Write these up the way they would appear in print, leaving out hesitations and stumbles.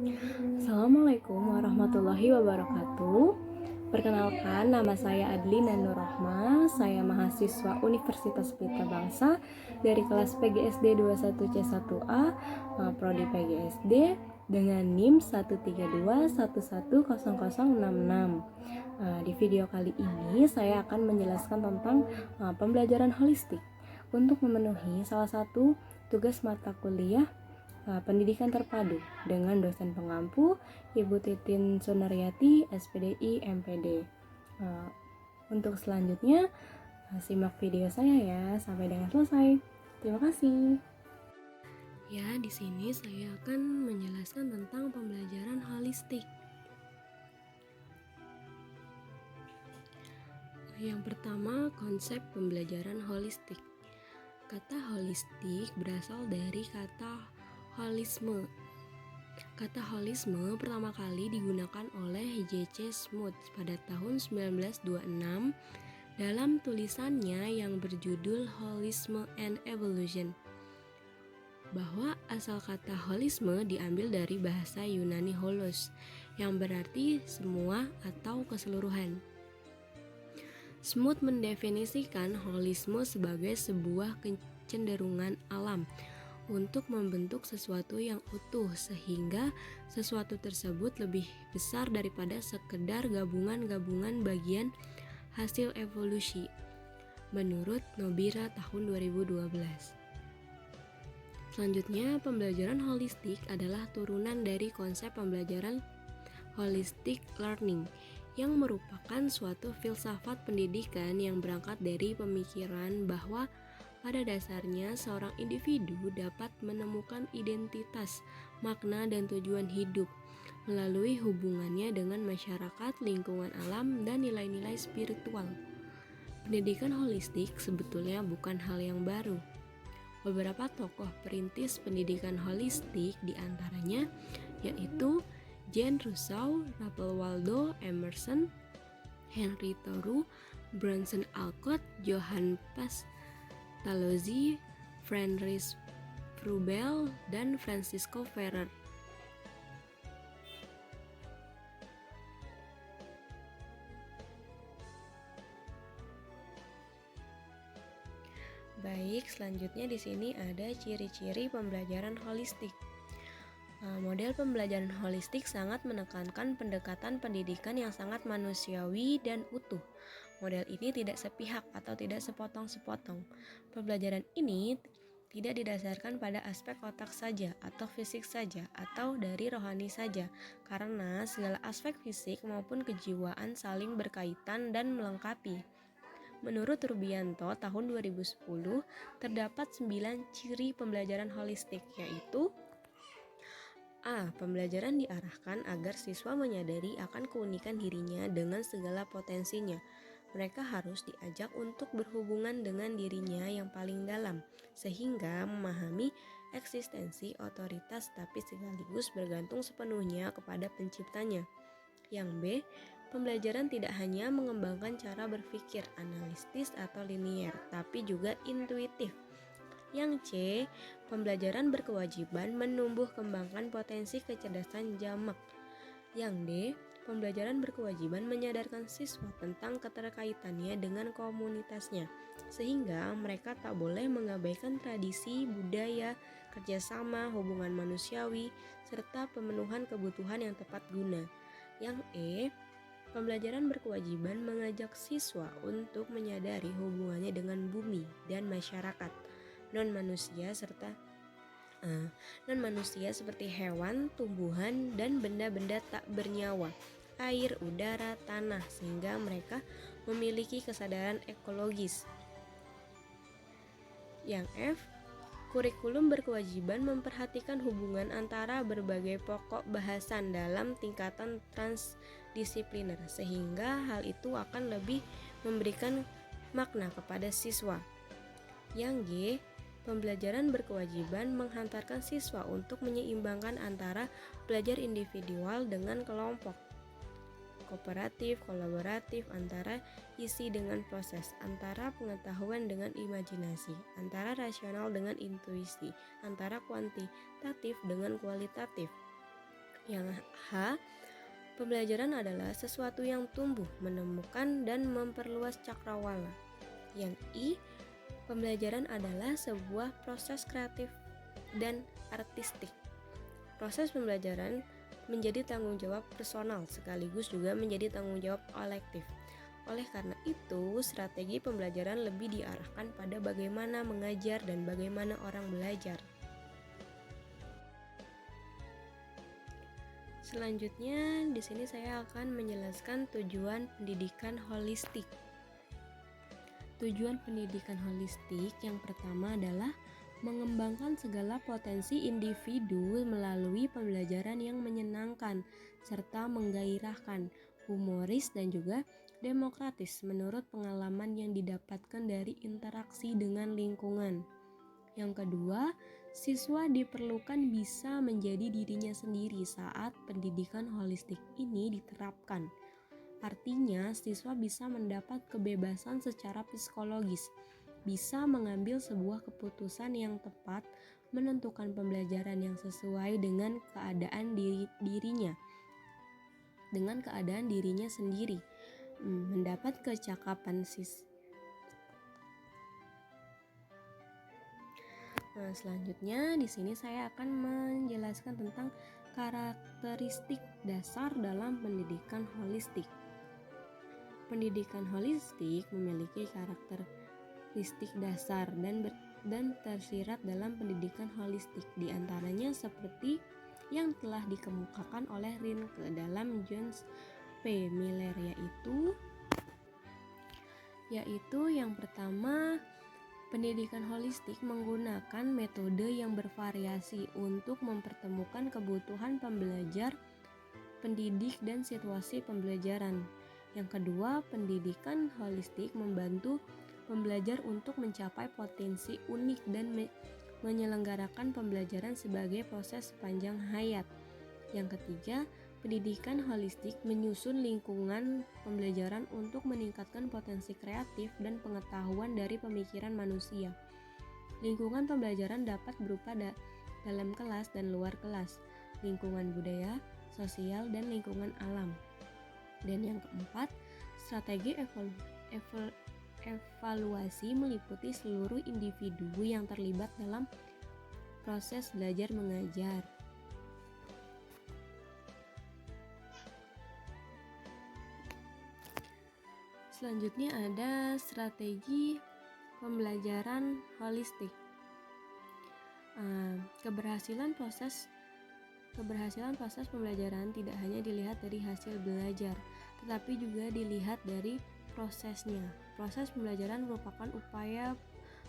Assalamualaikum warahmatullahi wabarakatuh. Perkenalkan, nama saya Adlina Nurrohma. Saya mahasiswa Universitas Pelita Bangsa dari kelas PGSD 21C1A, Prodi PGSD dengan NIM 132110066. Di video kali ini saya akan menjelaskan tentang pembelajaran holistik untuk memenuhi salah satu tugas mata kuliah pendidikan terpadu dengan dosen pengampu Ibu Titin Sunaryati, SPDI, MPD. Untuk selanjutnya, simak video saya ya sampai dengan selesai. Terima kasih. Ya, di sini saya akan menjelaskan tentang pembelajaran holistik. Yang pertama, konsep pembelajaran holistik. Kata holistik berasal dari kata holisme. Kata holisme pertama kali digunakan oleh J.C. Smoot pada tahun 1926 dalam tulisannya yang berjudul Holism and Evolution. Bahwa asal kata holisme diambil dari bahasa Yunani holos, yang berarti semua atau keseluruhan. Smoot mendefinisikan holisme sebagai sebuah kecenderungan alam untuk membentuk sesuatu yang utuh, sehingga sesuatu tersebut lebih besar daripada sekedar gabungan-gabungan bagian hasil evolusi, menurut Nobira tahun 2012. Selanjutnya, pembelajaran holistik adalah turunan dari konsep pembelajaran holistic learning yang merupakan suatu filsafat pendidikan yang berangkat dari pemikiran bahwa pada dasarnya seorang individu dapat menemukan identitas, makna, dan tujuan hidup melalui hubungannya dengan masyarakat, lingkungan alam, dan nilai-nilai spiritual. Pendidikan holistik sebetulnya bukan hal yang baru. Beberapa tokoh perintis pendidikan holistik diantaranya yaitu Jean Rousseau, Ralph Waldo Emerson, Henry Thoreau, Bronson Alcott, Johann Pestalozzi, Friedrich Froebel, dan Francisco Ferrer. Baik, selanjutnya di sini ada ciri-ciri pembelajaran holistik. Model pembelajaran holistik sangat menekankan pendekatan pendidikan yang sangat manusiawi dan utuh. Model ini tidak sepihak atau tidak sepotong-sepotong. Pembelajaran ini tidak didasarkan pada aspek otak saja atau fisik saja atau dari rohani saja, karena segala aspek fisik maupun kejiwaan saling berkaitan dan melengkapi. Menurut Rubianto tahun 2010, terdapat 9 ciri pembelajaran holistik, yaitu A. Pembelajaran diarahkan agar siswa menyadari akan keunikan dirinya dengan segala potensinya. Mereka harus diajak untuk berhubungan dengan dirinya yang paling dalam, sehingga memahami eksistensi otoritas tapi sekaligus bergantung sepenuhnya kepada penciptanya. Yang B. Pembelajaran tidak hanya mengembangkan cara berpikir analitis atau linier, tapi juga intuitif. Yang C. Pembelajaran berkewajiban menumbuh kembangkan potensi kecerdasan jamak. Yang D. Pembelajaran berkewajiban menyadarkan siswa tentang keterkaitannya dengan komunitasnya, sehingga mereka tak boleh mengabaikan tradisi, budaya, kerjasama, hubungan manusiawi, serta pemenuhan kebutuhan yang tepat guna. Yang E. Pembelajaran berkewajiban mengajak siswa untuk menyadari hubungannya dengan bumi dan masyarakat non-manusia seperti hewan, tumbuhan, dan benda-benda tak bernyawa, air, udara, tanah, sehingga mereka memiliki kesadaran ekologis. Yang F. Kurikulum berkewajiban memperhatikan hubungan antara berbagai pokok bahasan dalam tingkatan transdisipliner, sehingga hal itu akan lebih memberikan makna kepada siswa. Yang G. Pembelajaran berkewajiban menghantarkan siswa untuk menyeimbangkan antara belajar individual dengan kelompok, kooperatif, kolaboratif, antara isi dengan proses, antara pengetahuan dengan imajinasi, antara rasional dengan intuisi, antara kuantitatif dengan kualitatif. Yang H, pembelajaran adalah sesuatu yang tumbuh, menemukan, dan memperluas cakrawala. Yang I, pembelajaran adalah sebuah proses kreatif dan artistik. Proses pembelajaran menjadi tanggung jawab personal sekaligus juga menjadi tanggung jawab kolektif. Oleh karena itu, strategi pembelajaran lebih diarahkan pada bagaimana mengajar dan bagaimana orang belajar. Selanjutnya, di sini saya akan menjelaskan tujuan pendidikan holistik. Tujuan pendidikan holistik yang pertama adalah mengembangkan segala potensi individu melalui pembelajaran yang menyenangkan serta menggairahkan, humoris dan juga demokratis menurut pengalaman yang didapatkan dari interaksi dengan lingkungan. Yang kedua, siswa diperlukan bisa menjadi dirinya sendiri saat pendidikan holistik ini diterapkan. Artinya, siswa bisa mendapat kebebasan secara psikologis, bisa mengambil sebuah keputusan yang tepat, menentukan pembelajaran yang sesuai dengan keadaan dirinya, dengan keadaan dirinya sendiri, mendapat kecakapan selanjutnya di sini saya akan menjelaskan tentang karakteristik dasar dalam pendidikan holistik. Pendidikan holistik memiliki karakteristik dasar dan tersirat dalam pendidikan holistik, diantaranya seperti yang telah dikemukakan oleh Rinke dalam Jones P. Miller, yaitu yang pertama, pendidikan holistik menggunakan metode yang bervariasi untuk mempertemukan kebutuhan pembelajar, pendidik, dan situasi pembelajaran. Yang kedua, pendidikan holistik membantu pembelajar untuk mencapai potensi unik dan menyelenggarakan pembelajaran sebagai proses sepanjang hayat. Yang ketiga, pendidikan holistik menyusun lingkungan pembelajaran untuk meningkatkan potensi kreatif dan pengetahuan dari pemikiran manusia. Lingkungan pembelajaran dapat berupa dalam kelas dan luar kelas, lingkungan budaya, sosial, dan lingkungan alam. Dan yang keempat, strategi evaluasi meliputi seluruh individu yang terlibat dalam proses belajar mengajar. Selanjutnya ada strategi pembelajaran holistik. Keberhasilan proses pembelajaran tidak hanya dilihat dari hasil belajar, tetapi juga dilihat dari prosesnya. Proses pembelajaran merupakan upaya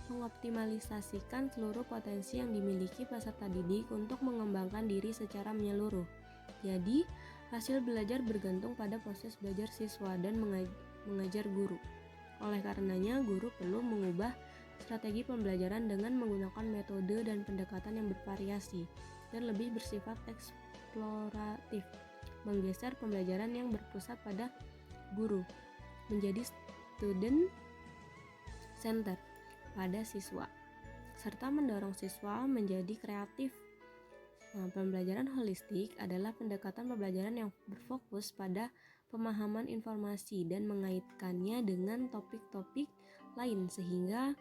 mengoptimalisasikan seluruh potensi yang dimiliki peserta didik untuk mengembangkan diri secara menyeluruh. Jadi, hasil belajar bergantung pada proses belajar siswa dan mengajar guru. Oleh karenanya, guru perlu mengubah strategi pembelajaran dengan menggunakan metode dan pendekatan yang bervariasi dan lebih bersifat eksploratif, menggeser pembelajaran yang berpusat pada guru menjadi student center pada siswa, serta mendorong siswa menjadi kreatif. Pembelajaran holistik adalah pendekatan pembelajaran yang berfokus pada pemahaman informasi dan mengaitkannya dengan topik-topik lain sehingga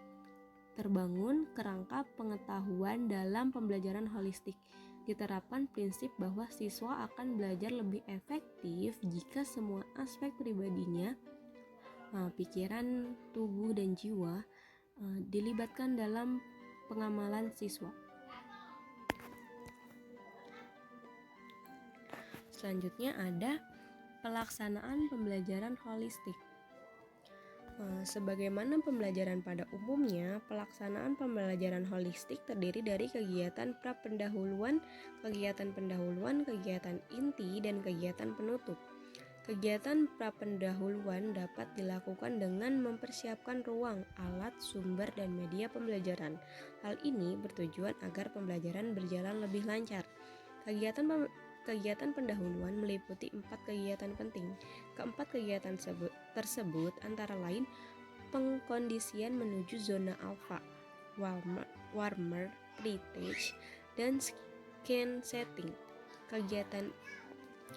terbangun kerangka pengetahuan. Dalam pembelajaran holistik diterapkan prinsip bahwa siswa akan belajar lebih efektif jika semua aspek pribadinya, pikiran, tubuh, dan jiwa dilibatkan dalam pengamalan siswa. Selanjutnya ada pelaksanaan pembelajaran holistik. Sebagaimana pembelajaran pada umumnya, pelaksanaan pembelajaran holistik terdiri dari kegiatan pra-pendahuluan, kegiatan pendahuluan, kegiatan inti, dan kegiatan penutup. Kegiatan pra-pendahuluan dapat dilakukan dengan mempersiapkan ruang, alat, sumber, dan media pembelajaran. Hal ini bertujuan agar pembelajaran berjalan lebih lancar. Kegiatan pendahuluan meliputi 4 kegiatan penting. Keempat kegiatan tersebut antara lain pengkondisian menuju zona alpha, warmer, pre-stage, dan scan setting. Kegiatan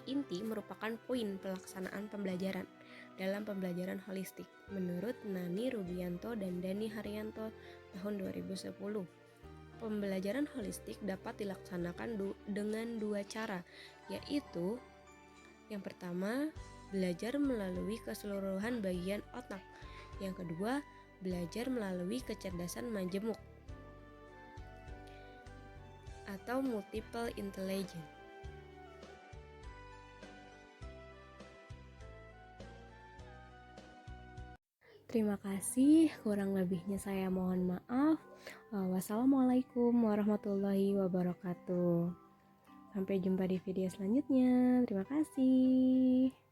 inti merupakan poin pelaksanaan pembelajaran dalam pembelajaran holistik menurut Nani Rubianto dan Dani Haryanto tahun 2010. Pembelajaran holistik dapat dilaksanakan dengan dua cara, yaitu yang pertama, belajar melalui keseluruhan bagian otak. Yang kedua, belajar melalui kecerdasan majemuk atau multiple intelligence. Terima kasih, kurang lebihnya saya mohon maaf. Wassalamualaikum warahmatullahi wabarakatuh. Sampai jumpa di video selanjutnya. Terima kasih.